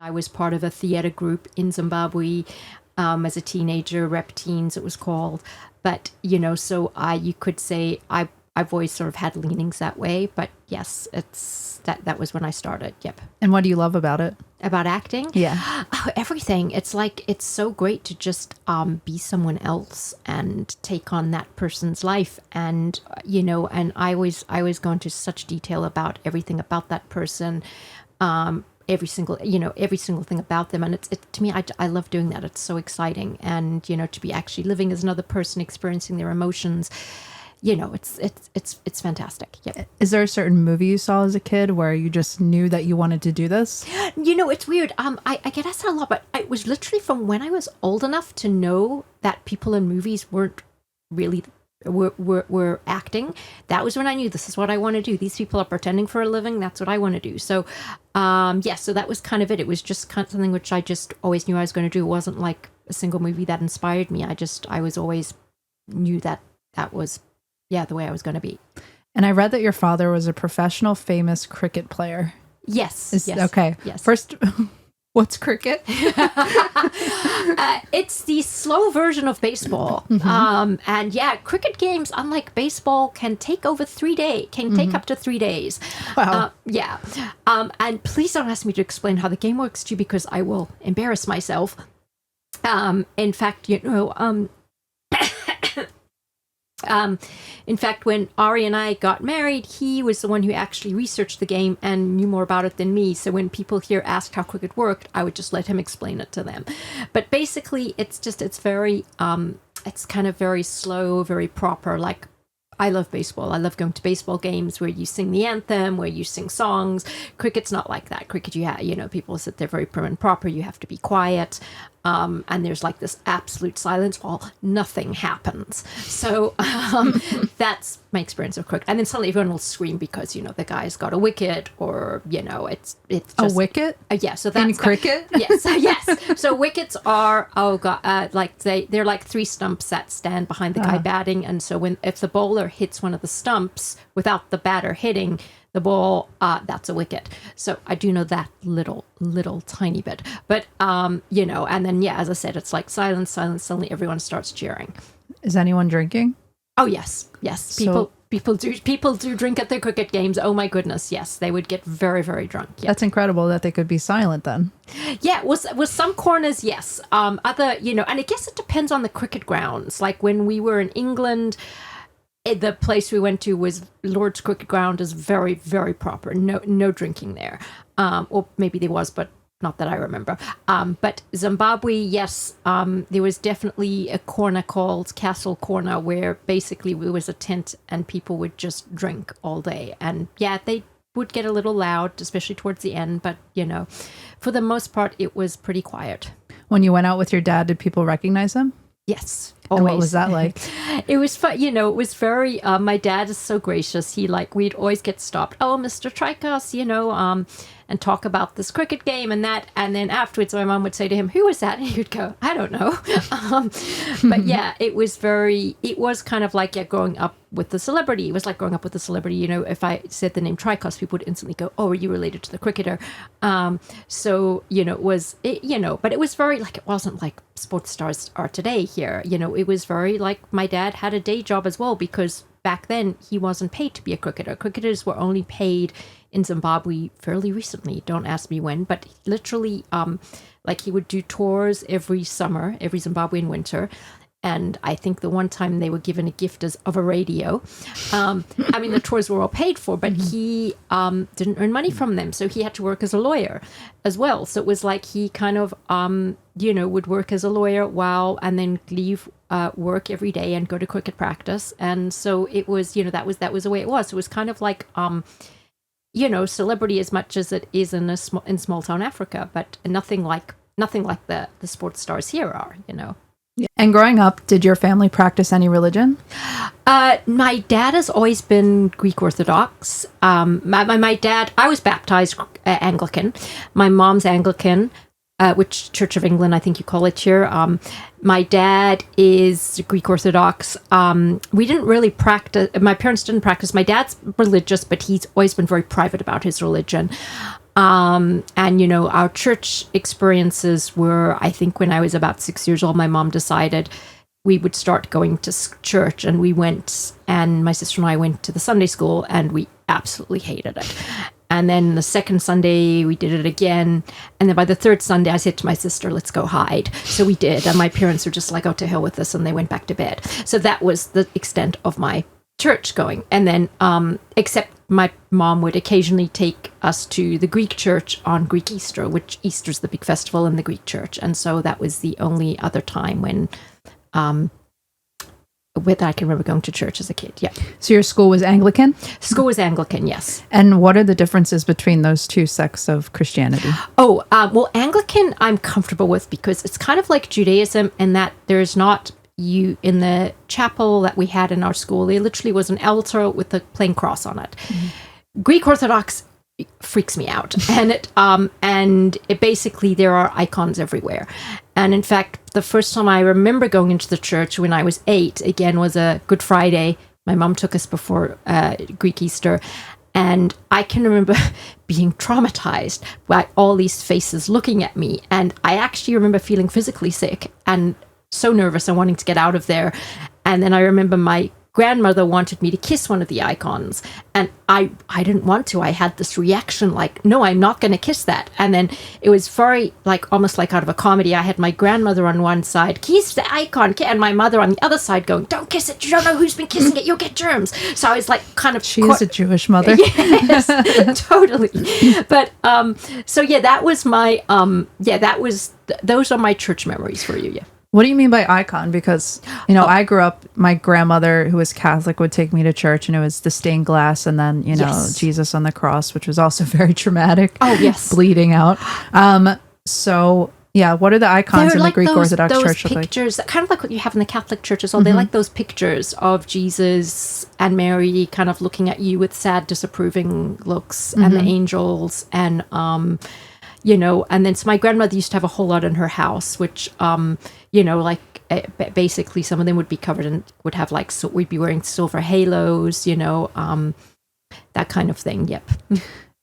I was part of a theater group in Zimbabwe as a teenager, Rep Teens it was called. But, so you could say I've always sort of had leanings that way. But yes, that was when I started. Yep. And what do you love about it? About acting? Yeah. Oh, everything. It's like, it's so great to just be someone else and take on that person's life. And, and I always go into such detail about everything about that person. Every single thing about them. And to me, I love doing that. It's so exciting. And, to be actually living as another person, experiencing their emotions, it's fantastic. Yep. Is there a certain movie you saw as a kid where you just knew that you wanted to do this? It's weird. I get asked that a lot, but it was literally from when I was old enough to know that people in movies weren't really were acting. That was when I knew this is what I want to do. These people are pretending for a living. That's what I want to do. So, so that was kind of it. It was just kind of something which I just always knew I was going to do. It wasn't like a single movie that inspired me. I was always knew that was, the way I was going to be. And I read that your father was a professional, famous cricket player. Yes. Okay. Yes. First, what's cricket? It's the slow version of baseball. And cricket games, unlike baseball, can take over 3 days, take up to 3 days. Wow. And please don't ask me to explain how the game works to you because I will embarrass myself. In fact, when Ari and I got married, he was the one who actually researched the game and knew more about it than me. So when people here asked how cricket worked, I would just let him explain it to them. But basically, it's very, it's kind of very slow, very proper. Like, I love baseball. I love going to baseball games where you sing the anthem, where you sing songs. Cricket's not like that. Cricket, people sit there very prim and proper. You have to be quiet. And there's like this absolute silence while nothing happens. So that's my experience of cricket. And then suddenly everyone will scream because, the guy's got a wicket or, it's just... A wicket? Yeah. So that's... In cricket? Yes. So wickets are, they're like three stumps that stand behind the guy batting. And so if the bowler hits one of the stumps without the batter hitting the ball, that's a wicket. So I do know that little tiny bit. But, and then, as I said, it's like silence. Suddenly everyone starts cheering. Is anyone drinking? Oh, yes. People do drink at their cricket games. Oh, my goodness. Yes, they would get very, very drunk. Yeah. That's incredible that they could be silent then. Yeah, with some corners, yes. Other, and I guess it depends on the cricket grounds. Like when we were in England... The place we went to was Lord's Cricket Ground is very, very proper. No drinking there. Or maybe there was, but not that I remember. But Zimbabwe, yes, there was definitely a corner called Castle Corner where basically it was a tent and people would just drink all day. And they would get a little loud, especially towards the end. But, for the most part, it was pretty quiet. When you went out with your dad, did people recognize him? Yes. Always. And what was that like? It was fun. It was very, my dad is so gracious. We'd always get stopped. Oh, Mr. Traicos, and talk about this cricket game and that. And then afterwards, my mom would say to him, who was that? And he would go, I don't know. But it was kind of like growing up with a celebrity. It was like growing up with a celebrity. If I said the name Traicos, people would instantly go, oh, are you related to the cricketer? So, it was, but it was very it wasn't like sports stars are today here. It was very my dad had a day job as well because back then he wasn't paid to be a cricketer. Cricketers were only paid in Zimbabwe fairly recently. Don't ask me when, but literally, he would do tours every summer, every Zimbabwean winter. And I think the one time they were given a gift of a radio. The tours were all paid for, but he didn't earn money from them. So he had to work as a lawyer as well. So it was like he kind of, would work as a lawyer and then leave work every day and go to cricket practice. And so it was, that was the way it was. It was kind of like, celebrity as much as it is in small town Africa, but nothing like the sports stars here are, And growing up, did your family practice any religion? My dad has always been Greek Orthodox. My dad, I was baptized Anglican. My mom's Anglican, which Church of England, I think you call it here. My dad is Greek Orthodox. We didn't really practice, my parents didn't practice. My dad's religious, but he's always been very private about his religion. And, our church experiences were, I think when I was about 6 years old, my mom decided we would start going to church, and we went, and my sister and I went to the Sunday school, and we absolutely hated it. And then the second Sunday, we did it again. And then by the third Sunday, I said to my sister, let's go hide. So we did. And my parents were just like, oh, to hell with this. And they went back to bed. So that was the extent of my church going. And then, except my mom would occasionally take us to the Greek church on Greek Easter, which Easter's the big festival in the Greek church. And so that was the only other time when I can remember going to church as a kid. Yeah. So your school was Anglican? School was Anglican, yes. And what are the differences between those two sects of Christianity? Oh, well, Anglican I'm comfortable with because it's kind of like Judaism in that there's not you in the chapel that we had in our school. There literally was an altar with a plain cross on it. Mm-hmm. Greek Orthodox freaks me out, and it basically there are icons everywhere. And in fact, the first time I remember going into the church when I was 8, again, was a Good Friday. My mom took us before Greek Easter, and I can remember being traumatized by all these faces looking at me. And I actually remember feeling physically sick and so nervous and wanting to get out of there. And then I remember my grandmother wanted me to kiss one of the icons, and I didn't want to. I had this reaction like, no, I'm not going to kiss that. And then it was very almost like out of a comedy. I had my grandmother on one side, kiss the icon, and my mother on the other side going, don't kiss it, you don't know who's been kissing it, you'll get germs. So I was kind of... She is a Jewish mother. Yes, totally. But so yeah, that was my those are my church memories for you. Yeah. What do you mean by icon? Because, I grew up, my grandmother, who was Catholic, would take me to church, and it was the stained glass and then, yes. Jesus on the cross, which was also very traumatic. Oh, yes. Bleeding out. So, yeah, what are the icons in the Greek Orthodox Church? Those pictures, kind of like what you have in the Catholic Church as well. Mm-hmm. They like those pictures of Jesus and Mary kind of looking at you with sad, disapproving looks, mm-hmm. and the angels, and, and then so my grandmother used to have a whole lot in her house, which... basically some of them would be covered and would have so we'd be wearing silver halos, that kind of thing. Yep.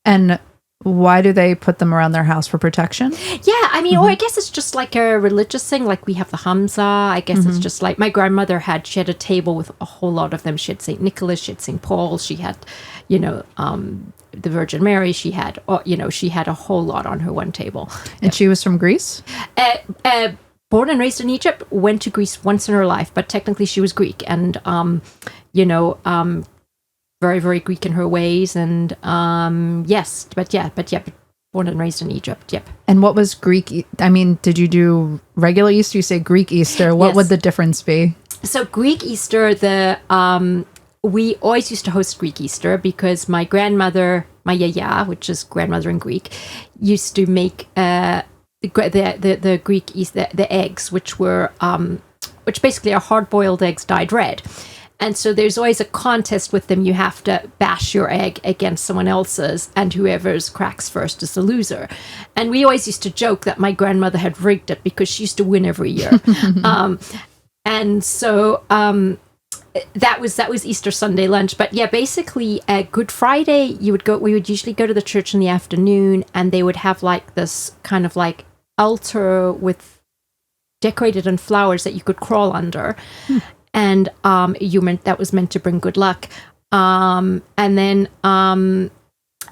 And why do they put them around their house for protection? Yeah, I mean, or I guess it's just like a religious thing. Like we have the Hamza. I guess it's just like my grandmother she had a table with a whole lot of them. She had St. Nicholas, she had St. Paul, she had, the Virgin Mary. She had, she had a whole lot on her one table. And she was from Greece? Born and raised in Egypt, went to Greece once in her life, but technically she was Greek, and very, very Greek in her ways, and but born and raised in Egypt. Yep. And what was Greek? I mean, did you do regular Easter? You say Greek Easter. What would the difference be? So Greek Easter, we always used to host Greek Easter because my grandmother, my yaya, which is grandmother in Greek, used to make the Greek Easter, the eggs, which basically are hard-boiled eggs dyed red. And so there's always a contest with them. You have to bash your egg against someone else's, and whoever's cracks first is the loser. And we always used to joke that my grandmother had rigged it because she used to win every year. And so that was Easter Sunday lunch. But yeah, basically Good Friday, we would usually go to the church in the afternoon, and they would have this kind of altar with decorated in flowers that you could crawl under. And that was meant to bring good luck. And then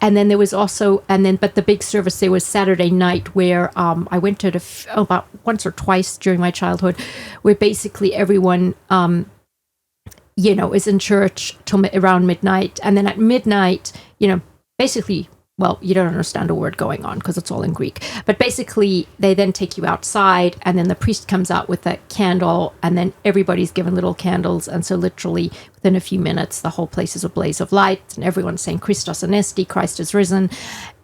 there was also, but the big service there was Saturday night, where I went to about once or twice during my childhood, where basically everyone is in church till around midnight, and then at midnight, basically, well, you don't understand a word going on because it's all in Greek. But basically, they then take you outside, and then the priest comes out with a candle, and then everybody's given little candles. And so literally, within a few minutes, the whole place is a blaze of light, and everyone's saying, Christos anesti, Christ is risen.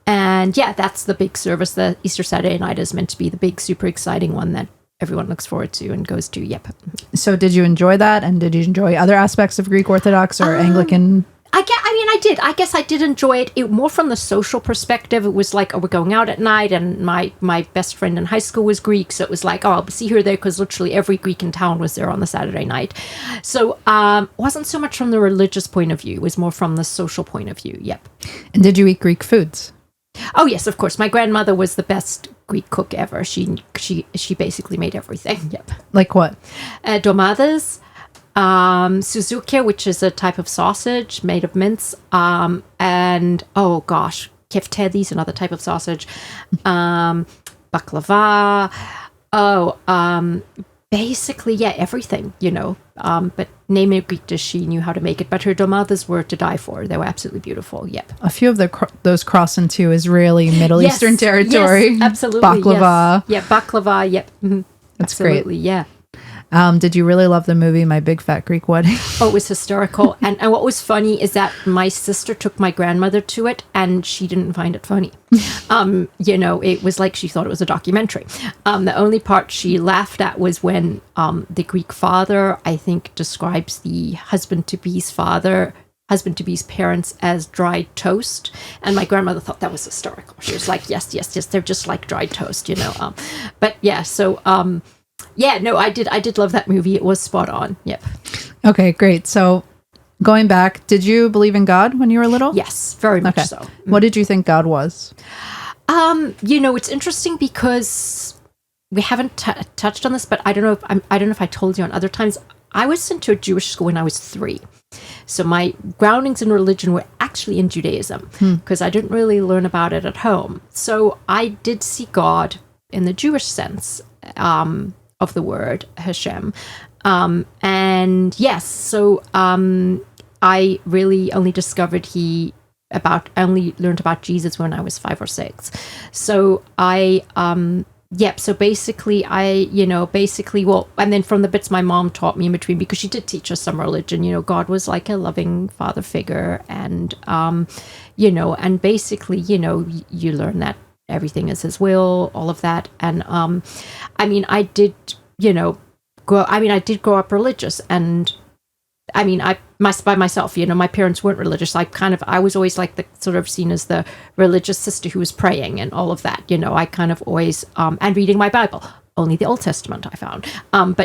And yeah, that's the big service. The Easter Saturday night is meant to be the big, super exciting one that everyone looks forward to and goes to. Yep. So did you enjoy that? And did you enjoy other aspects of Greek Orthodox or Anglican? I did. I guess I did enjoy it more from the social perspective. It was like, we're going out at night, and my best friend in high school was Greek, so it was like, I'll see her there, because literally every Greek in town was there on the Saturday night. So wasn't so much from the religious point of view. It was more from the social point of view. Yep. And did you eat Greek foods? Oh yes, of course. My grandmother was the best Greek cook ever. She basically made everything. Yep. Like what? Domadas, Suzuki, which is a type of sausage made of mince, and oh gosh, keftedi is another type of sausage, baklava. Basically, yeah, everything, but name a Greek dish, she knew how to make it. But her domadas were to die for. They were absolutely beautiful. Yep. A few of those cross into Israeli, Middle Eastern territory. Yes, absolutely. Baklava. Yes. Yeah, baklava. Yep. Mm-hmm. That's absolutely, great. Yeah. Did you really love the movie My Big Fat Greek Wedding? Oh, it was hysterical. And what was funny is that my sister took my grandmother to it and she didn't find it funny. It was like she thought it was a documentary. The only part she laughed at was when the Greek father, I think, describes the husband-to-be's parents as dried toast. And my grandmother thought that was hysterical. She was like, yes, they're just like dried toast, But yeah, so... yeah, no, I did love that movie. It was spot on. Yep. Okay, great. So going back, did you believe in God when you were little? Yes, very much so. What did you think God was? It's interesting because we haven't touched on this, but I don't know if I told you on other times. I was sent to a Jewish school when I was 3. So my groundings in religion were actually in Judaism because I didn't really learn about it at home. So I did see God in the Jewish sense of the word Hashem. And yes, so I really only learned about Jesus when I was 5 or 6. So so basically and then from the bits my mom taught me in between, because she did teach us some religion, God was like a loving father figure, and and basically, you learn that everything is his will, all of that. And I did grow up religious, and by myself, my parents weren't religious. I was always like the sort of seen as the religious sister who was praying and all of that. I kind of always and reading my Bible, only the Old Testament I found. So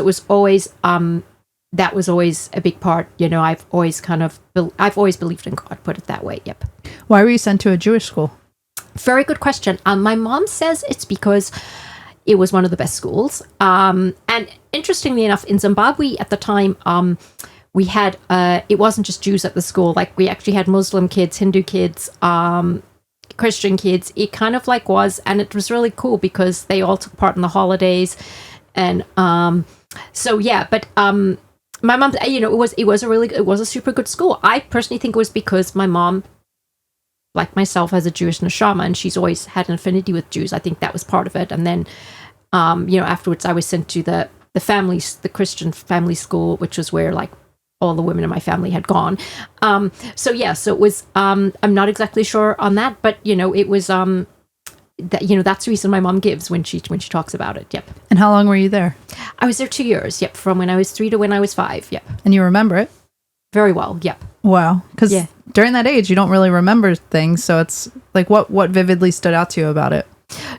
it was always that was always a big part. I've always believed in God, put it that way. Yep. Why were you sent to a Jewish school? Very good question. My mom says it's because it was one of the best schools. And interestingly enough, in Zimbabwe at the time, we had, it wasn't just Jews at the school. Like, we actually had Muslim kids, Hindu kids, Christian kids. It kind of like was, and it was really cool because they all took part in the holidays. And but my mom, it was a super good school. I personally think it was because my mom, like myself, as a Jewish neshama, and she's always had an affinity with Jews. I think that was part of it. And then, afterwards I was sent to the Christian family school, which was where like all the women in my family had gone. So it was, I'm not exactly sure on that, but it was, that's the reason my mom gives when she talks about it. Yep. And how long were you there? I was there 2 years. Yep. From when I was 3 to when I was 5. Yep. And you remember it? Very well. Yep. Wow. Because during that age, you don't really remember things. So it's like, what vividly stood out to you about it?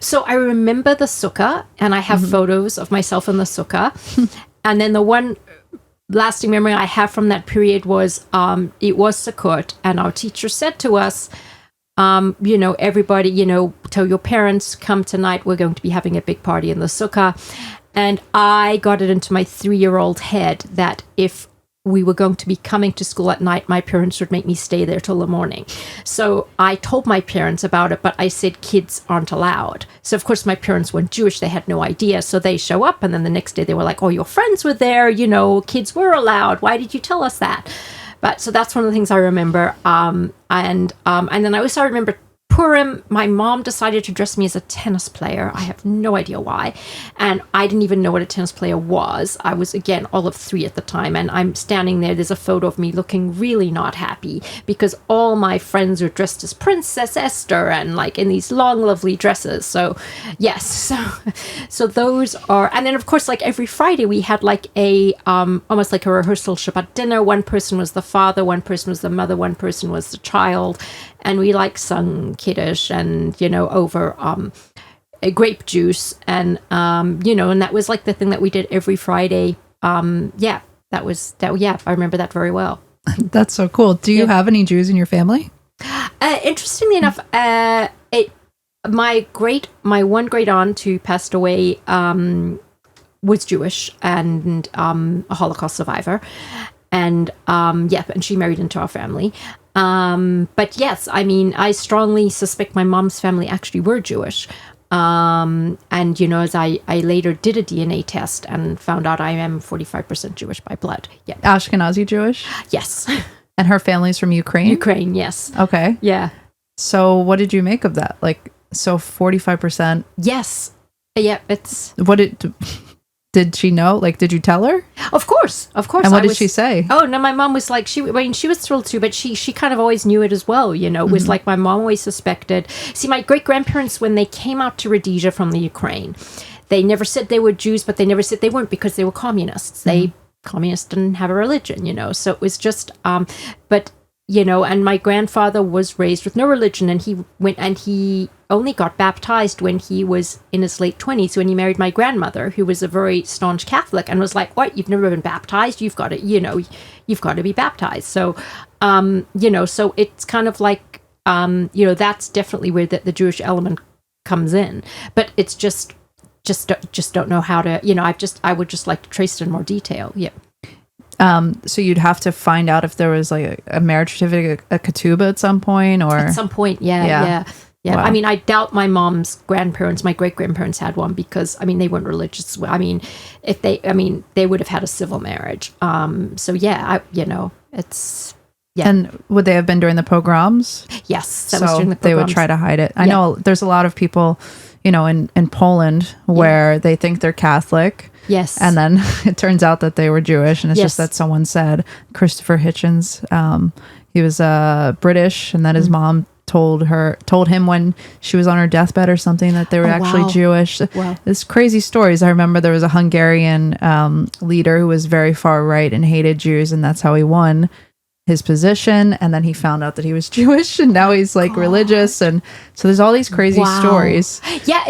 So I remember the sukkah, and I have photos of myself in the sukkah. And then the one lasting memory I have from that period was, it was Sukkot, and our teacher said to us, everybody, tell your parents, come tonight, we're going to be having a big party in the sukkah. And I got it into my 3-year-old head that if we were going to be coming to school at night, my parents would make me stay there till the morning. So I told my parents about it, but I said kids aren't allowed. So of course my parents weren't Jewish, they had no idea. So they show up, and then the next day they were like, oh, your friends were there, kids were allowed. Why did you tell us that? But so that's one of the things I remember. And then I also remember Purim, my mom decided to dress me as a tennis player. I have no idea why. And I didn't even know what a tennis player was. I was, again, all of 3 at the time. And I'm standing there. There's a photo of me looking really not happy because all my friends were dressed as Princess Esther and like in these long, lovely dresses. So, yes. So those are, and then of course, like every Friday we had like a, almost like a rehearsal Shabbat dinner. One person was the father, one person was the mother, one person was the child. And we like sung Kiddush and, over a grape juice. And, and that was like the thing that we did every Friday. I remember that very well. That's so cool. Do you have any Jews in your family? Interestingly enough, my one great aunt who passed away was Jewish and a Holocaust survivor, and and she married into our family. But yes, I mean, I strongly suspect my mom's family actually were Jewish. And as I later did a DNA test and found out I am 45% Jewish by blood. Yeah, Ashkenazi Jewish. Yes. And her family's from Ukraine. Ukraine, yes. Okay. Yeah. So what did you make of that? Like, so 45%. Yes. Yeah. It's. What did she know? Like, did you tell her? Of course. And what did she say? Oh no, my mom was like, she was thrilled too, but she kind of always knew it as well. It was like my mom always suspected. See, my great grandparents, when they came out to Rhodesia from the Ukraine, they never said they were Jews, but they never said they weren't because they were communists. Communists didn't have a religion, so it was just, but and my grandfather was raised with no religion, and he only got baptized when he was in his late 20s, when he married my grandmother, who was a very staunch Catholic, and was like, what, you've never been baptized? You've got to, you've got to be baptized. So, so it's kind of like, that's definitely where the Jewish element comes in, but it's just don't know how to, I would just like to trace it in more detail. Yeah. So you'd have to find out if there was like a marriage certificate, a ketubah at some point, or at some point. Yeah. Wow. I mean, I doubt my mom's grandparents, my great grandparents had one, because they weren't religious. I mean, they would have had a civil marriage. So yeah, it's. Yeah. And would they have been during the pogroms? Yes. That was during the pogroms. They would try to hide it. I know there's a lot of people, in Poland where they think they're Catholic. Yes. And then it turns out that they were Jewish, and it's just that someone said, Christopher Hitchens, he was British, and that his mom told him when she was on her deathbed or something that they were actually Jewish. Wow. It's crazy stories. I remember there was a Hungarian leader who was very far right and hated Jews, and that's how he won his position. And then he found out that he was Jewish, and now he's like religious, and so there's all these crazy stories. Yeah,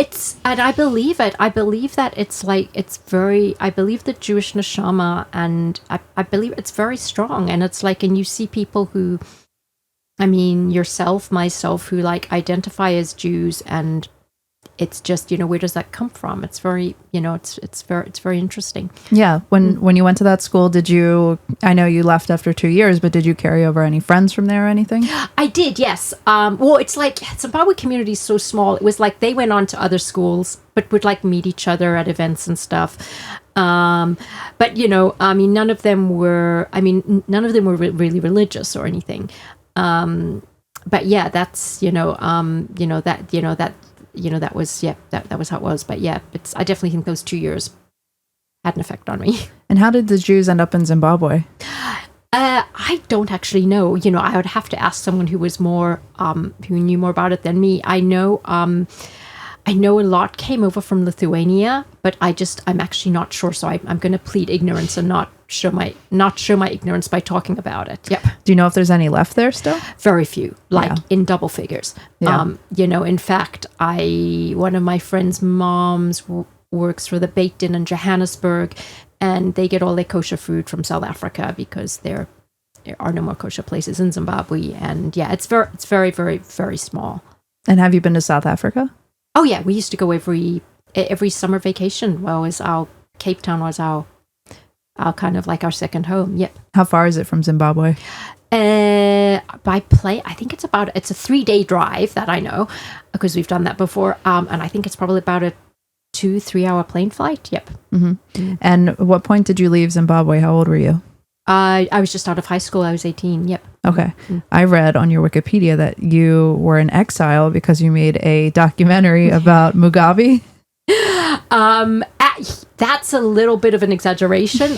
and I believe it. I believe that I believe the Jewish neshama, and I believe it's very strong, and it's like, and you see people who, yourself, myself, who like identify as Jews, and it's just, where does that come from? It's very, it's very interesting. Yeah. When you went to that school, I know you left after 2 years, but did you carry over any friends from there or anything? I did, yes. Well, it's like Zimbabwe community is so small. It was like they went on to other schools, but would like meet each other at events and stuff. But none of them were really religious or anything. But yeah, that's, that was how it was. But yeah, I definitely think those 2 years had an effect on me. And how did the Jews end up in Zimbabwe? I don't actually know. I would have to ask someone who was more, who knew more about it than me. I know a lot came over from Lithuania, but I'm actually not sure. So I'm going to plead ignorance and not show my ignorance by talking about it. Yep. Do you know if there's any left there still? Very few, in double figures. Yeah. In fact, one of my friend's moms works for the Beit Din in Johannesburg, and they get all their kosher food from South Africa because there are no more kosher places in Zimbabwe. And yeah, it's very, very, very small. And have you been to South Africa? Oh yeah, we used to go every summer vacation. Well, Cape Town was our kind of like our second home. Yep. How far is it from Zimbabwe? By plane, I think it's a 3-day drive, that I know, because we've done that before. And I think it's probably about a 2-3 hour plane flight. Yep. Mm-hmm. Mm-hmm. And at what point did you leave Zimbabwe? How old were you? I was just out of high school. I was 18. Yep. Okay. Mm-hmm. I read on your Wikipedia that you were in exile because you made a documentary about Mugabe. That's a little bit of an exaggeration.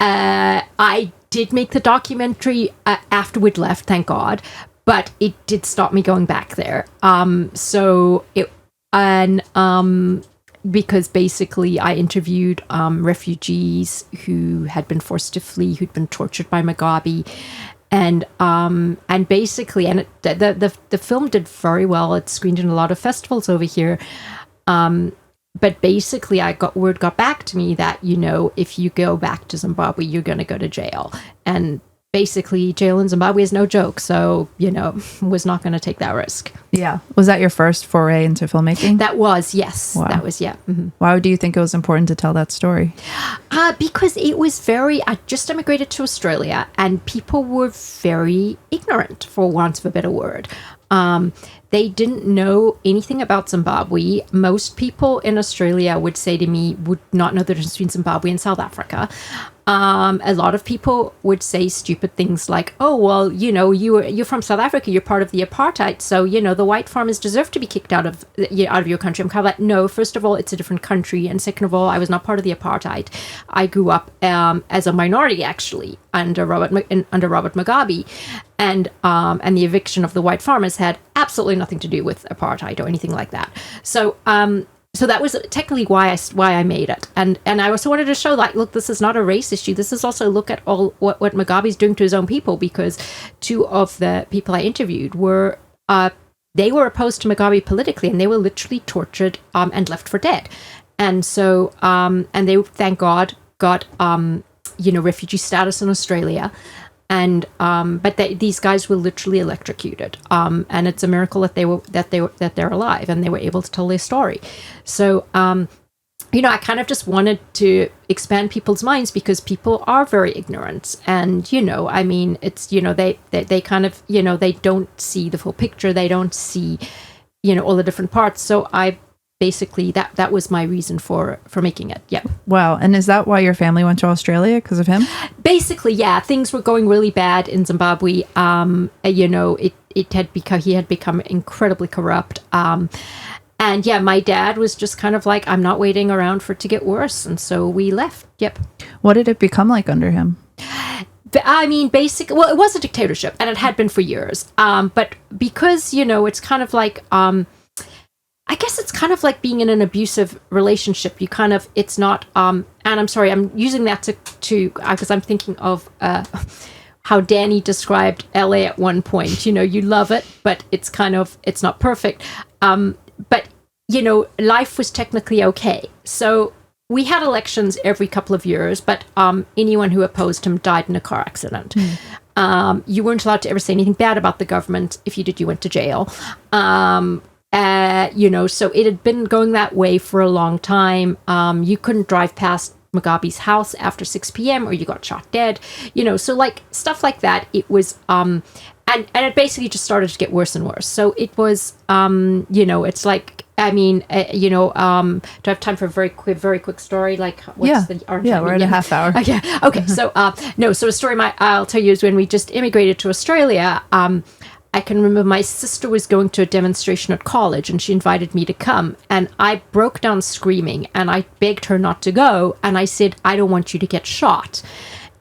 I did make the documentary after we'd left, thank God, but it did stop me going back there. Because basically I interviewed refugees who had been forced to flee, who'd been tortured by Mugabe. And basically, the film did very well. It screened in a lot of festivals over here. But basically, word got back to me that, if you go back to Zimbabwe, you're going to go to jail. And basically jail in Zimbabwe is no joke. So, was not going to take that risk. Yeah. Was that your first foray into filmmaking? That was, yes. Wow. That was, yeah. Mm-hmm. Why do you think it was important to tell that story? Because it was I just immigrated to Australia and people were very ignorant, for want of a better word. They didn't know anything about Zimbabwe. Most people in Australia would say to me, would not know the difference between Zimbabwe and South Africa. A lot of people would say stupid things like, oh, well, you're from South Africa, you're part of the apartheid, so, the white farmers deserve to be kicked out of your country. I'm kind of like, no, first of all, it's a different country, and second of all, I was not part of the apartheid. I grew up as a minority, actually, under Robert Mugabe, and the eviction of the white farmers had absolutely nothing to do with apartheid or anything like that. So that was technically why I made it. And I also wanted to show, like, look, this is not a race issue. This is also look at all what Mugabe's doing to his own people, because two of the people I interviewed were, they were opposed to Mugabe politically, and they were literally tortured and left for dead. And so, and they, thank God, got, refugee status in Australia. And but these guys were literally electrocuted, and it's a miracle that they're alive and they were able to tell their story. So I kind of just wanted to expand people's minds, because people are very ignorant, and it's they kind of they don't see the full picture, they don't see all the different parts. So I basically that was my reason for making it. Yeah. Wow. And is that why your family went to Australia, because of him? Basically, yeah. Things were going really bad in Zimbabwe. He had become incredibly corrupt. And yeah, my dad was just kind of like, I'm not waiting around for it to get worse, and so we left. Yep. What did it become like under him? I mean, basically, well, it was a dictatorship, and it had been for years. But because it's kind of like I guess it's kind of like being in an abusive relationship. You kind of, it's not, and I'm sorry, I'm using that to because I'm thinking of how Danny described LA at one point. You love it, but it's not perfect. But, life was technically okay. So we had elections every couple of years, but anyone who opposed him died in a car accident. You weren't allowed to ever say anything bad about the government. If you did, you went to jail. So it had been going that way for a long time. You couldn't drive past Mugabe's house after 6 p.m. or you got shot dead, so like stuff like that. It was, and it basically just started to get worse and worse. So it was, it's like, I mean, do I have time for a very quick story? Like, what's the orange? Yeah, we're at a half hour. Okay. So, so a story I'll tell you is when we just immigrated to Australia, I can remember my sister was going to a demonstration at college and she invited me to come, and I broke down screaming and I begged her not to go, and I said, I don't want you to get shot.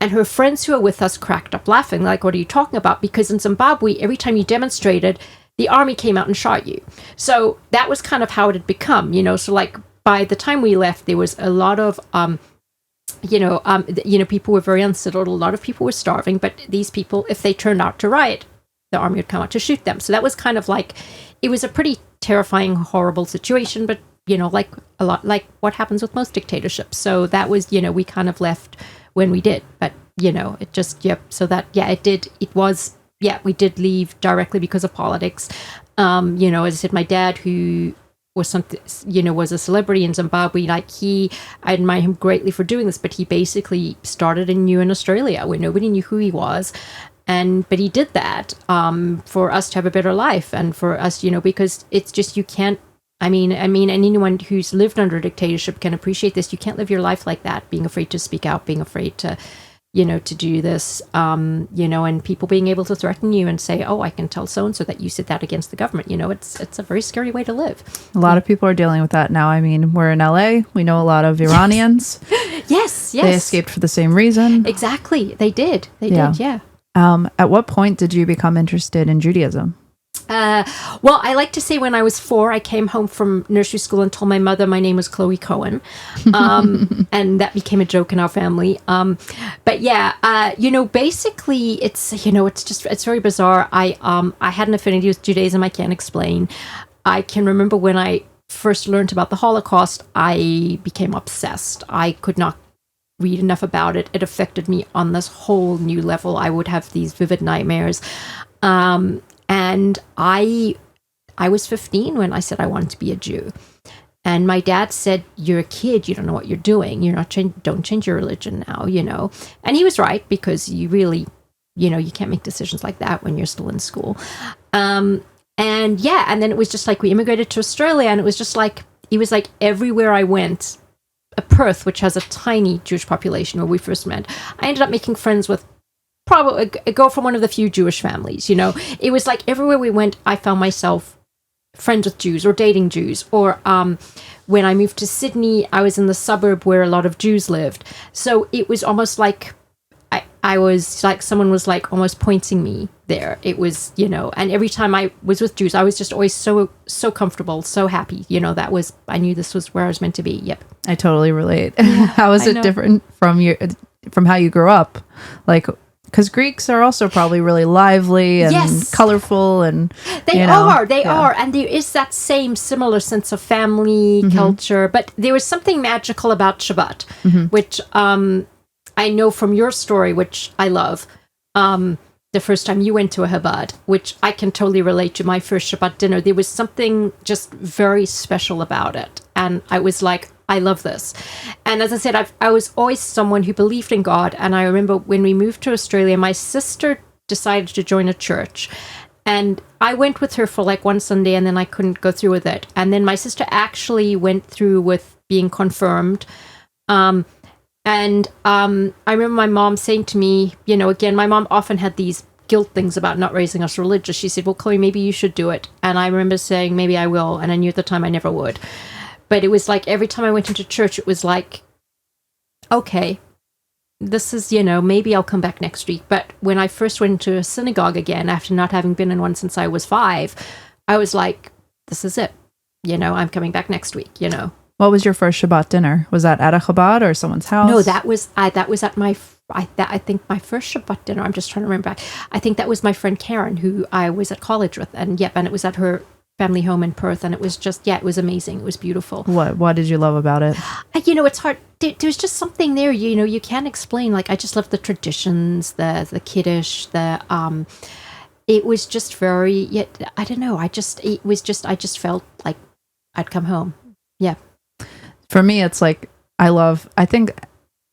And her friends who were with us cracked up laughing, like, what are you talking about? Because in Zimbabwe, every time you demonstrated, the army came out and shot you. So that was kind of how it had become, so like by the time we left, there was a lot of people were very unsettled, a lot of people were starving, but these people, if they turned out to riot, the army would come out to shoot them. So that was kind of like, it was a pretty terrifying, horrible situation, but, like a lot, like what happens with most dictatorships. So that was, we kind of left when we did, but, it just, yep. So that, yeah, we did leave directly because of politics. As I said, my dad, who was was a celebrity in Zimbabwe, I admire him greatly for doing this, but he basically started anew in Australia where nobody knew who he was. But he did that for us to have a better life, and for us, because it's just, you can't, I mean, and anyone who's lived under a dictatorship can appreciate this. You can't live your life like that, being afraid to speak out, being afraid to, to do this, and people being able to threaten you and say, oh, I can tell so-and-so that you said that against the government. It's a very scary way to live. A lot of people are dealing with that now. I mean, we're in LA. We know a lot of Iranians. Yes. They escaped for the same reason. Exactly. They did. Yeah. At what point did you become interested in Judaism? Well, I like to say when I was 4, I came home from nursery school and told my mother my name was Chloe Cohen. And that became a joke in our family. But yeah, basically it's, it's very bizarre. I had an affinity with Judaism I can't explain. I can remember when I first learned about the Holocaust, I became obsessed. I could not read enough about it, it affected me on this whole new level. I would have these vivid nightmares. And I was 15 when I said I wanted to be a Jew. And my dad said, "You're a kid. You don't know what you're doing. You're not don't change your religion now, you know." And he was right, because you really, you know, you can't make decisions like that when you're still in school. And yeah, and then it was just like we immigrated to Australia, and it was like everywhere I went, Perth, which has a tiny Jewish population where we first met, I ended up making friends with probably a girl from one of the few Jewish families, you know. It was like everywhere we went, I found myself friends with Jews or dating Jews. Or when I moved to Sydney, I was in the suburb where a lot of Jews lived. So it was almost like I was like, someone was like almost pointing me there. It was, you know, and every time I was with Jews, I was just always so comfortable, so happy. You know, I knew this was where I was meant to be. Yep. I totally relate. How is it different from how you grew up? Like, because Greeks are also probably really lively and colorful, and they are, and there is that same similar sense of family culture. But there was something magical about Shabbat, which I know from your story, which I love. The first time you went to a Chabad, which I can totally relate to. My first Shabbat dinner, there was something just very special about it, and I was like, I love this. And as I said, I was always someone who believed in God. And I remember when we moved to Australia, my sister decided to join a church. And I went with her for like one Sunday, and then I couldn't go through with it. And then my sister actually went through with being confirmed. I remember my mom saying to me, you know, again, my mom often had these guilt things about not raising us religious. She said, "Well, Chloe, maybe you should do it." And I remember saying, maybe I will. And I knew at the time I never would. But it was like every time I went into church, it was like, okay, this is, you know, maybe I'll come back next week. But when I first went to a synagogue again, after not having been in one since I was 5, I was like, this is it. You know, I'm coming back next week, you know. What was your first Shabbat dinner? Was that at a Chabad or someone's house? No, that was at my, I think my first Shabbat dinner, I'm just trying to remember back. I think that was my friend Karen, who I was at college with. And and it was at her family home in Perth, and it was just, it was amazing. It was beautiful. What did you love about it? You know, it's hard. There's just something there, you know, you can't explain. Like, I just love the traditions, the Kiddush, it was just very, I don't know. I just felt like I'd come home. Yeah. For me, it's like, I think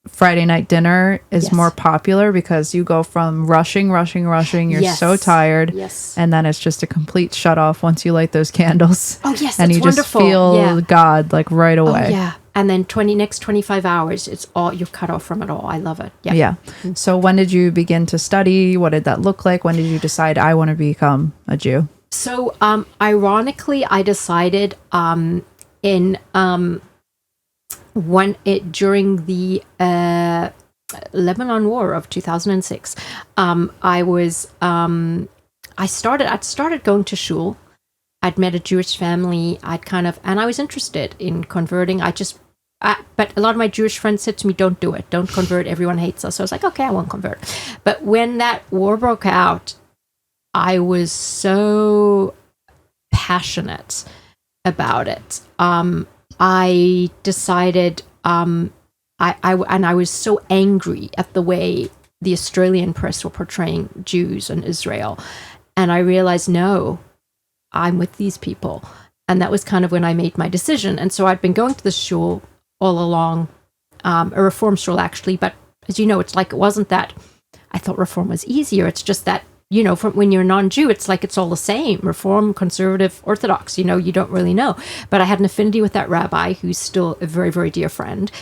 Friday night dinner is more popular because you go from rushing. You're so tired. Yes. And then it's just a complete shut off once you light those candles. Oh, yes. And you wonderful. Just feel God like right away. Oh, yeah. And then next 25 hours, it's all, you're cut off from it all. I love it. Yeah. Yeah. So when did you begin to study? What did that look like? When did you decide I want to become a Jew? So, ironically, I decided during the Lebanon War of 2006, I started going to shul. I'd met a Jewish family. And I was interested in converting. But a lot of my Jewish friends said to me, "Don't do it. Don't convert. Everyone hates us." So I was like, okay, I won't convert. But when that war broke out, I was so passionate about it. I decided, I was so angry at the way the Australian press were portraying Jews in Israel. And I realized, no, I'm with these people. And that was kind of when I made my decision. And so I'd been going to the shul all along, a reform shul actually. But as you know, it's like, it wasn't that I thought reform was easier. It's just that, you know, from when you're a non-Jew, it's like it's all the same. Reform, conservative, Orthodox, you know, you don't really know. But I had an affinity with that rabbi, who's still a very, very dear friend.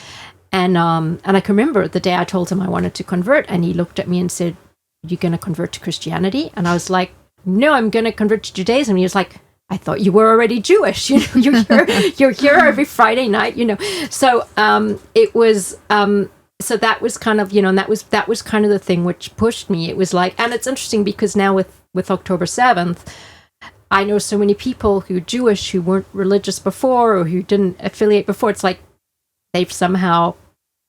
And I can remember the day I told him I wanted to convert, and he looked at me and said, "You going to convert to Christianity?" And I was like, "No, I'm going to convert to Judaism." And he was like, "I thought you were already Jewish. You know, you're here every Friday night, you know." So it was... So that was kind of, you know, and that was kind of the thing which pushed me. It was like, and it's interesting because now with October 7th, I know so many people who are Jewish who weren't religious before or who didn't affiliate before. It's like they've somehow,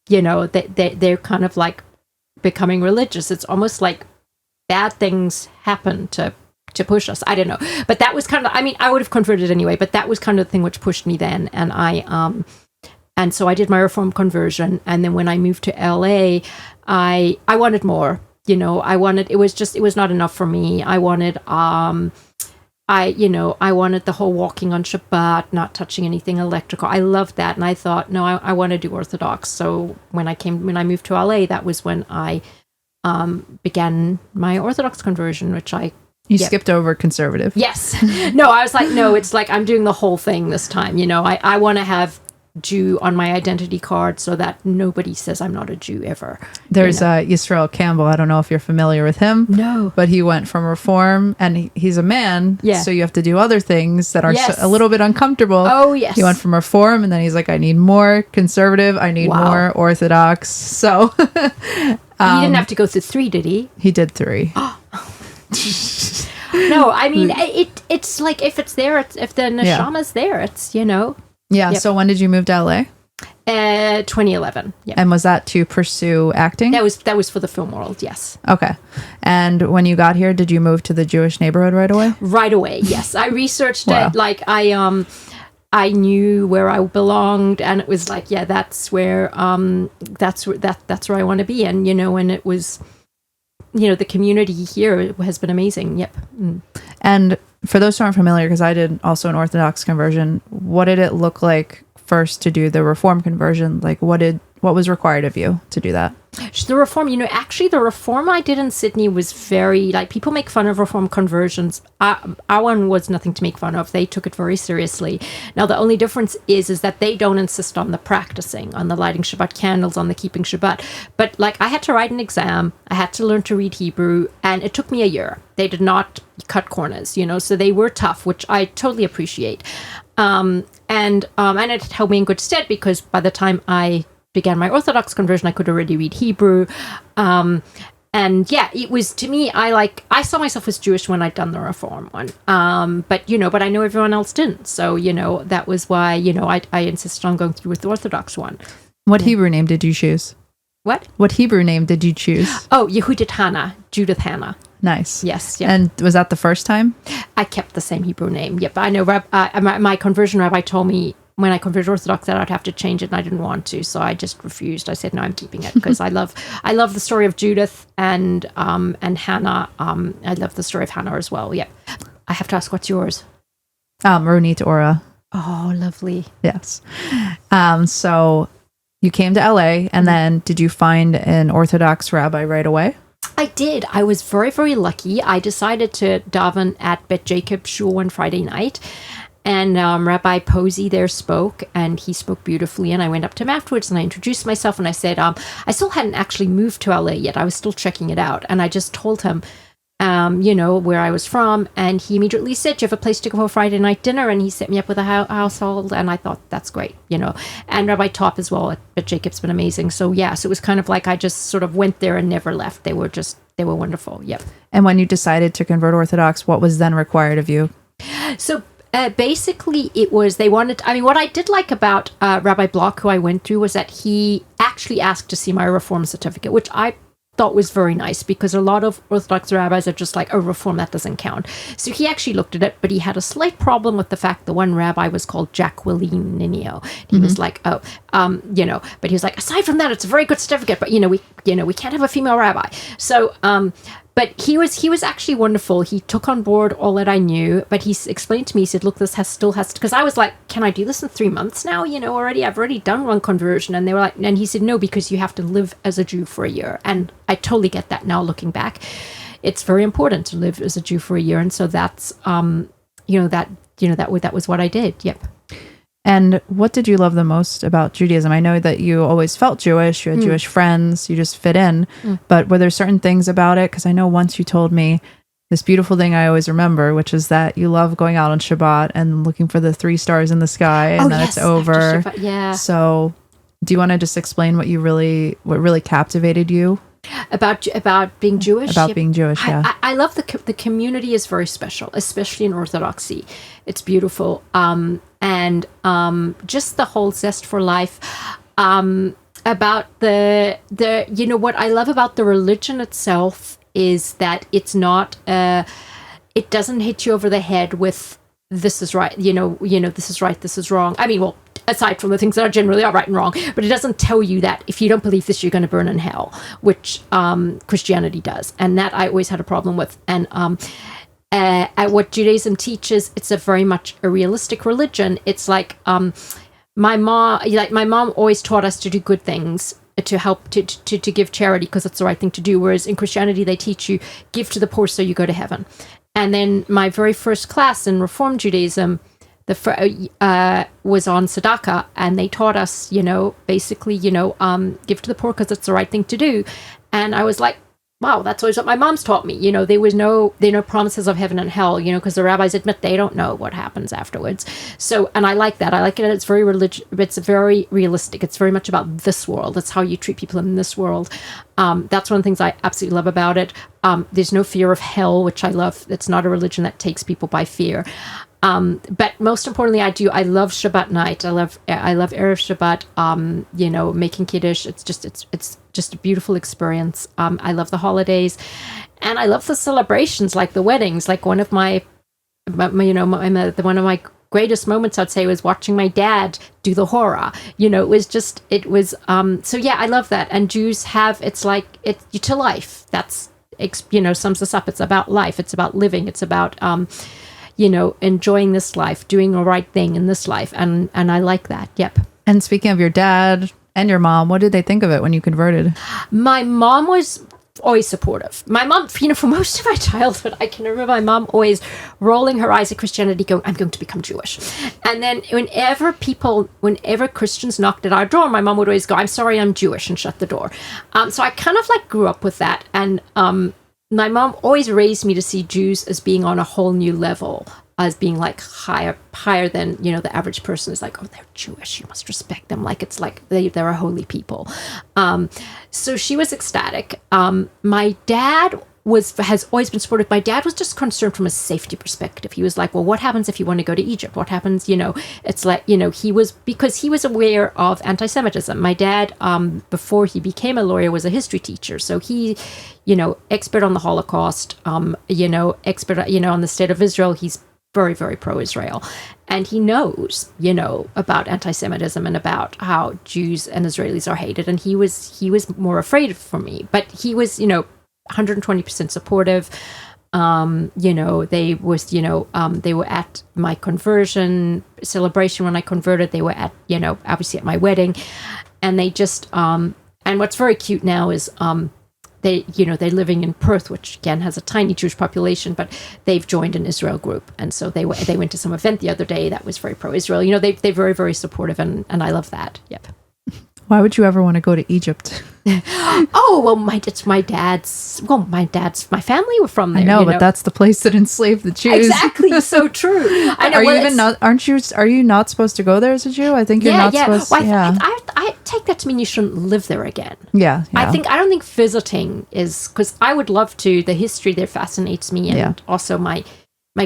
you know, they're kind of like becoming religious. It's almost like bad things happen to push us. I don't know. But that was kind of, I mean, I would have converted anyway, but that was kind of the thing which pushed me then. And And so I did my Reform conversion. And then when I moved to LA, I wanted more. You know, it was not enough for me. I wanted, I wanted the whole walking on Shabbat, not touching anything electrical. I loved that. And I thought, no, I want to do Orthodox. So when I moved to LA, that was when I began my Orthodox conversion, which You skipped over conservative. Yes. No, I was like, no, it's like I'm doing the whole thing this time. You know, I want to have Jew on my identity card so that nobody says I'm not a Jew ever. There's Yisrael Campbell. I don't know if you're familiar with him. No. But he went from Reform, and he's a man. Yeah. So you have to do other things that are Yes. a little bit uncomfortable. Oh, yes. He went from Reform, and then he's like, I need more conservative. I need Wow. more Orthodox. So He didn't have to go through 3, did he? he did 3. No, I mean, it's like if it's there, if the neshama's there, it's, you know. Yeah. Yep. So when did you move to LA? 2011. Yeah. And was that to pursue acting? That was for the film world, yes. Okay. And when you got here, did you move to the Jewish neighborhood right away? Right away, yes. I researched Wow. it. Like I knew where I belonged, and it was like, yeah, that's where that's where I want to be. And you know, and it was, you know, the community here has been amazing. Yep. Mm. And for those who aren't familiar, because I did also an Orthodox conversion, what did it look like first to do the Reform conversion? Like what was required of you to do that? The Reform, you know, actually the Reform I did in Sydney was very, like, people make fun of Reform conversions. Our one was nothing to make fun of. They took it very seriously. Now, the only difference is that they don't insist on the practicing, on the lighting Shabbat candles, on the keeping Shabbat. But, like, I had to write an exam. I had to learn to read Hebrew, and it took me a year. They did not cut corners, you know, so they were tough, which I totally appreciate. And it held me in good stead because by the time I began my Orthodox conversion, I could already read Hebrew. And yeah, it was, to me, I saw myself as Jewish when I'd done the Reform one. But I know everyone else didn't. So, you know, that was why, you know, I insisted on going through with the Orthodox one. What Hebrew name did you choose? What? What Hebrew name did you choose? Oh, Yehudit Hannah, Judith Hannah. Nice. Yes. Yep. And was that the first time? I kept the same Hebrew name. Yep. I know my conversion rabbi told me when I converted Orthodox that I'd have to change it, and I didn't want to, so I just refused. I said, no, I'm keeping it because I love the story of Judith and Hannah. I love the story of Hannah as well. Yep. I have to ask, what's yours? Ronit Ora. Oh, lovely. Yes. So you came to LA, and then did you find an Orthodox rabbi right away? I did. I was very, very lucky. I decided to daven at Bet Jacob Shul one Friday night. And Rabbi Posey there spoke, and he spoke beautifully. And I went up to him afterwards, and I introduced myself, and I said, I still hadn't actually moved to LA yet. I was still checking it out. And I just told him, you know, where I was from. And he immediately said, do you have a place to go for Friday night dinner? And he set me up with a household. And I thought, that's great, you know. And Rabbi Top as well at Jacob's been amazing. So, yeah, so it was kind of like I just sort of went there and never left. They were wonderful. Yep. And when you decided to convert Orthodox, what was then required of you? So, basically, it was, what I did like about Rabbi Block, who I went through, was that he actually asked to see my Reform certificate, which I thought was very nice because a lot of Orthodox rabbis are just like, oh, Reform, that doesn't count. So he actually looked at it, but he had a slight problem with the fact the one rabbi was called Jacqueline Ninio. He was like, oh, you know, but he was like, aside from that, it's a very good certificate, but, we can't have a female rabbi. So, but he was actually wonderful. He took on board all that I knew, but he explained to me, he said, look, this still has to, because I was like, can I do this in 3 months now? You know, I've already done one conversion. And they were like, and he said, no, because you have to live as a Jew for a year. And I totally get that now looking back. It's very important to live as a Jew for a year. And so that's, that was what I did. Yep. And what did you love the most about Judaism? I know that you always felt Jewish, you had Jewish friends, you just fit in, but were there certain things about it? Because I know once you told me this beautiful thing I always remember, which is that you love going out on Shabbat and looking for the 3 stars in the sky, and then it's over. Yeah. So do you want to just explain what really captivated you? About being Jewish? About being Jewish, yeah. I love the community is very special, especially in Orthodoxy. It's beautiful. And just the whole zest for life. About the what I love about the religion itself is that it's not, it doesn't hit you over the head with this is right, this is right, this is wrong. I mean, well, aside from the things that are generally are right and wrong, but it doesn't tell you that if you don't believe this, you're going to burn in hell, which Christianity does. And that I always had a problem with. And at what Judaism teaches, it's a very much a realistic religion. It's like my mom always taught us to do good things, to help, to give charity because it's the right thing to do. Whereas in Christianity, they teach you give to the poor so you go to heaven. And then my very first class in Reform Judaism, was on tzedakah, and they taught us, basically, give to the poor because it's the right thing to do. And I was like, wow, that's always what my mom's taught me. There was no promises of heaven and hell, because the rabbis admit they don't know what happens afterwards. So, and I like that. I like it. It's very it's very realistic. It's very much about this world. It's how you treat people in this world. That's one of the things I absolutely love about it. There's no fear of hell, which I love. It's not a religion that takes people by fear. But most importantly, I love Shabbat night. I love Erev Shabbat, making Kiddush. It's just a beautiful experience. I love the holidays, and I love the celebrations, like the weddings. Like one of my greatest moments, I'd say, was watching my dad do the hora. So yeah, I love that. And Jews have, it's like, it's to life. That's, sums us up. It's about life. It's about living. It's about, enjoying this life, doing the right thing in this life. And I like that. Yep. And speaking of your dad and your mom, what did they think of it when you converted? My mom was always supportive. My mom, for most of my childhood, I can remember my mom always rolling her eyes at Christianity going, I'm going to become Jewish. And then whenever Christians knocked at our door, my mom would always go, I'm sorry, I'm Jewish, and shut the door. So I kind of grew up with that. And my mom always raised me to see Jews as being on a whole new level, as being higher than, the average person is like, oh, they're Jewish, you must respect them. Like, it's like they're a holy people. So she was ecstatic. My dad has always been supportive. My dad was just concerned from a safety perspective. He was like, well, what happens if you want to go to Egypt? What happens, it's like, because he was aware of anti-Semitism. My dad, before he became a lawyer, was a history teacher. So he, expert on the Holocaust, expert, on the state of Israel. He's very, very pro-Israel. And he knows, about anti-Semitism and about how Jews and Israelis are hated. And he was more afraid for me. But he was, 120% supportive. They were at my conversion celebration when I converted. They were at, obviously at my wedding. And they just, and what's very cute now is, they're living in Perth, which again has a tiny Jewish population, but they've joined an Israel group. And so they went to some event the other day that was very pro-Israel. They're very, very supportive, and I love that. Yep. Why would you ever want to go to Egypt? Oh, well, my family were from there. I know, but that's the place that enslaved the Jews. Exactly, so true. I know. Are you not supposed to go there as a Jew? I think you're not supposed to. Well, I take that to mean you shouldn't live there again. Yeah. I don't think visiting is, because I would love to. The history there fascinates me, and also my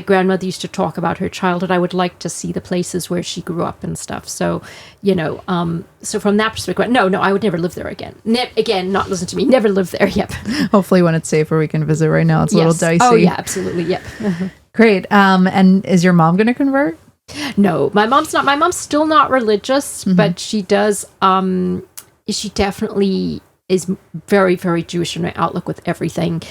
grandmother used to talk about her childhood. I would like to see the places where she grew up and stuff. So, so from that perspective, no, I would never live there again. Not listen to me. Never live there. Yep. Hopefully when it's safer, we can visit. Right now, it's a little dicey. Oh, yeah, absolutely. Yep. Great. And is your mom going to convert? No, my mom's not. My mom's still not religious, but she does. She definitely is very, very Jewish in her outlook with everything.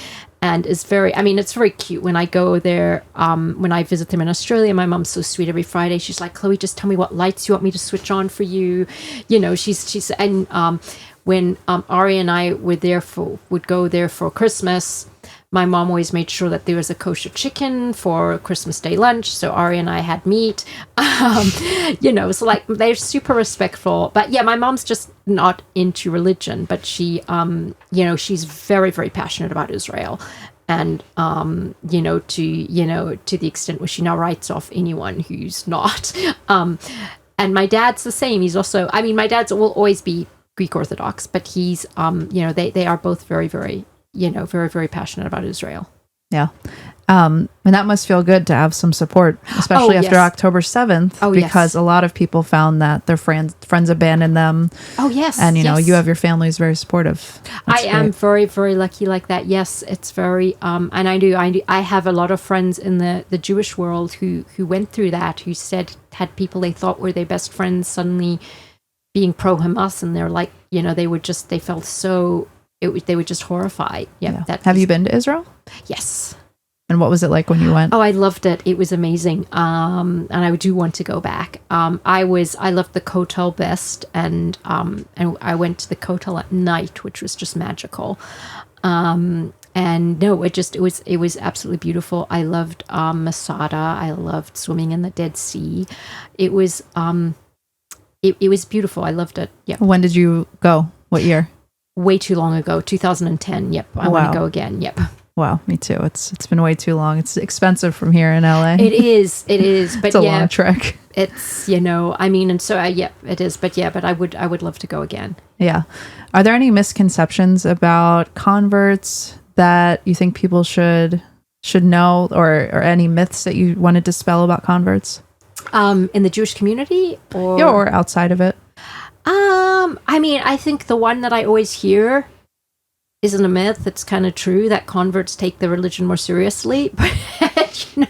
And is it's very cute when I go there. When I visit them in Australia, my mom's so sweet. Every Friday, she's like, Chloe, just tell me what lights you want me to switch on for you. She's and when Ari and I would go there for Christmas, my mom always made sure that there was a kosher chicken for Christmas Day lunch. So Ari and I had meat. So they're super respectful. But yeah, my mom's just not into religion, but she, she's very, very passionate about Israel. And, to the extent where she now writes off anyone who's not. And my dad's the same. He's also, my dad's will always be Greek Orthodox, but he's, they are both very, very, very, very passionate about Israel. Yeah. And that must feel good to have some support, especially after October 7th, because a lot of people found that their friends abandoned them. Oh, yes. And, you know, you have your family is very supportive. That's am very, very lucky like that. Yes, it's very, and I have a lot of friends in the Jewish world who went through that, who had people they thought were their best friends suddenly being pro-Hamas, and they're like, you know, they felt so, they were just horrified. Yeah. Have you been to Israel? Yes. And what was it like when you went? Oh, I loved it. It was amazing. And I do want to go back. I loved the Kotel best, and I went to the Kotel at night, which was just magical. And no, it was absolutely beautiful. I loved Masada. I loved swimming in the Dead Sea. It was it was beautiful. I loved it. Yeah. When did you go? What year? Way too long ago. 2010. Yep. I want to go again. Yep. Wow, me too. It's been way too long. It's expensive from here in LA. It is, but it's a long trek. It's, you know, I mean, and so it is, but I would love to go again. Yeah. Are there any misconceptions about converts that you think people should know, or any myths that you want to dispel about converts? In the Jewish community, or outside of it? I mean, I think the one that I always hear isn't a myth. It's kind of true that converts take their religion more seriously, but you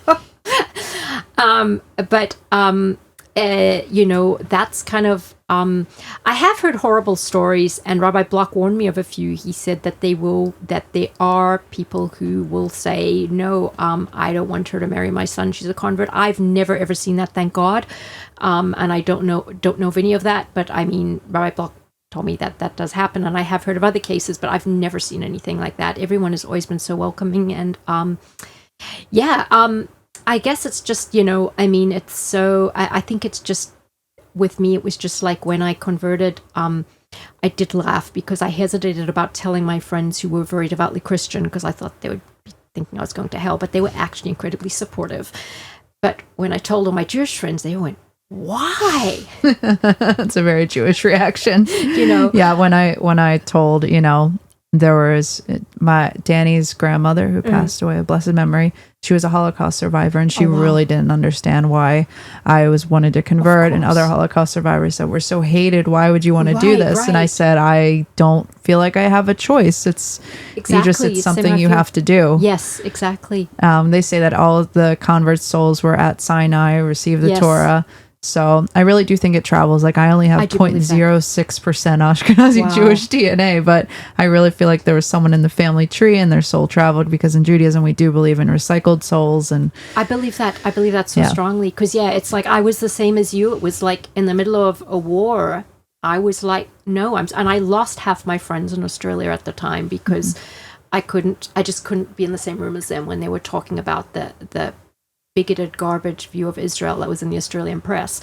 know, that's kind of. I have heard horrible stories, and Rabbi Block warned me of a few. He said that there are people who will say, "No, I don't want her to marry my son. She's a convert." I've never ever seen that, thank God, and I don't know of any of that. But I mean, Rabbi Block told me that does happen, and I have heard of other cases, but I've never seen anything like that. Everyone has always been so welcoming, and I guess it's just, you know, I mean, it's so, I think it's just, with me, it was just like when I converted, I did laugh because I hesitated about telling my friends who were very devoutly Christian, because I thought they would be thinking I was going to hell, but they were actually incredibly supportive. But when I told all my Jewish friends, they went, "Why?" That's a very Jewish reaction. You know? Yeah, when I told, you know, there was Danny's grandmother who passed away, of blessed memory. She was a Holocaust survivor, and she really didn't understand why I wanted to convert. And other Holocaust survivors said, "We're so hated. Why would you want to do this?" Right. And I said, "I don't feel like I have a choice. It's something you have to do." Yes, exactly. They say that all of the converts' souls were at Sinai, received the Torah. So I really do think it travels. Like, I only have 0.06% Ashkenazi Jewish DNA, but I really feel like there was someone in the family tree and their soul traveled, because in Judaism we do believe in recycled souls. And I believe that so strongly, because it's like I was the same as you. It was like in the middle of a war, I was like, no, and I lost half my friends in Australia at the time because I just couldn't be in the same room as them when they were talking about the bigoted garbage view of Israel that was in the Australian press.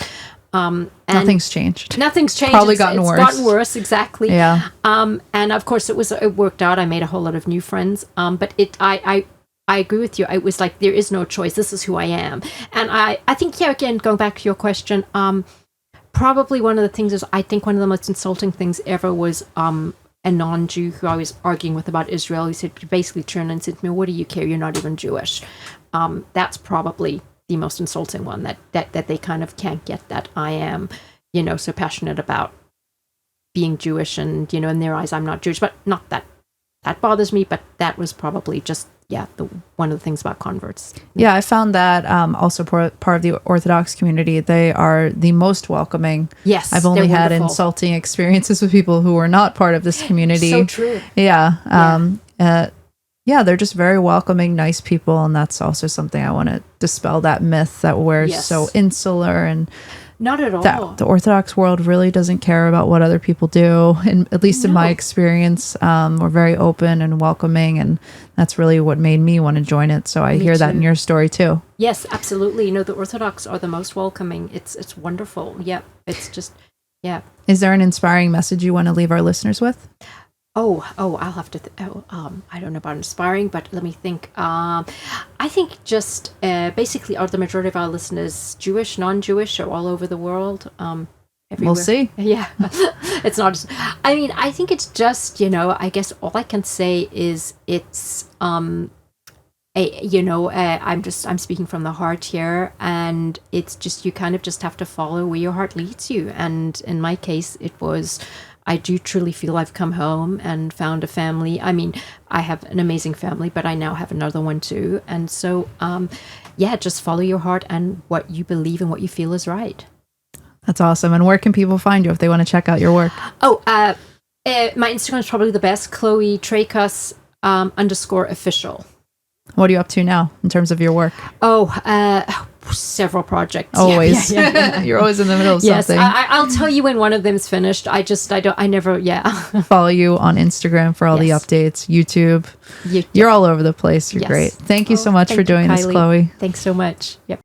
And nothing's changed. Nothing's changed. Probably gotten worse. It's gotten worse, exactly. Yeah. And of course it worked out. I made a whole lot of new friends. But I agree with you. It was like, there is no choice. This is who I am. And I think, again, going back to your question, probably one of the things is, I think one of the most insulting things ever was a non-Jew who I was arguing with about Israel. He said, basically turned and said to me, "What do you care? You're not even Jewish." That's probably the most insulting one, that they kind of can't get that I am, you know, so passionate about being Jewish, and, you know, in their eyes I'm not Jewish. But not that bothers me, but that was probably just one of the things about converts. Yeah, I found that also part of the Orthodox community, they are the most welcoming. Yes, I've only had insulting experiences with people who were not part of this community. So true. Yeah. They're just very welcoming, nice people, and that's also something I want to dispel, that myth that we're so insular, and not at all. That the Orthodox world really doesn't care about what other people do, and at least in my experience, we're very open and welcoming, and that's really what made me want to join it. So I hear that in your story too. Yes, absolutely. You know, the Orthodox are the most welcoming. It's wonderful. Yeah, it's just Is there an inspiring message you want to leave our listeners with? I'll have to. I don't know about inspiring, but let me think. I think just basically, are the majority of our listeners Jewish, non-Jewish, or all over the world? Everywhere. We'll see. Yeah, it's not. Just, I mean, I think it's just, you know, I guess all I can say is it's I'm speaking from the heart here, and it's just, you kind of just have to follow where your heart leads you. And in my case, it was, I do truly feel I've come home and found a family. I mean, I have an amazing family, but I now have another one too. And so, just follow your heart and what you believe and what you feel is right. That's awesome. And where can people find you if they want to check out your work? My Instagram is probably the best, Chloe Traicos _official. What are you up to now in terms of your work? Several projects. Always. You're always in the middle of something. I'll tell you when one of them is finished. I never follow you on Instagram for all the updates. YouTube. You're all over the place. You're great. Thank you so much for doing this, Chloe. Thanks so much. Yep.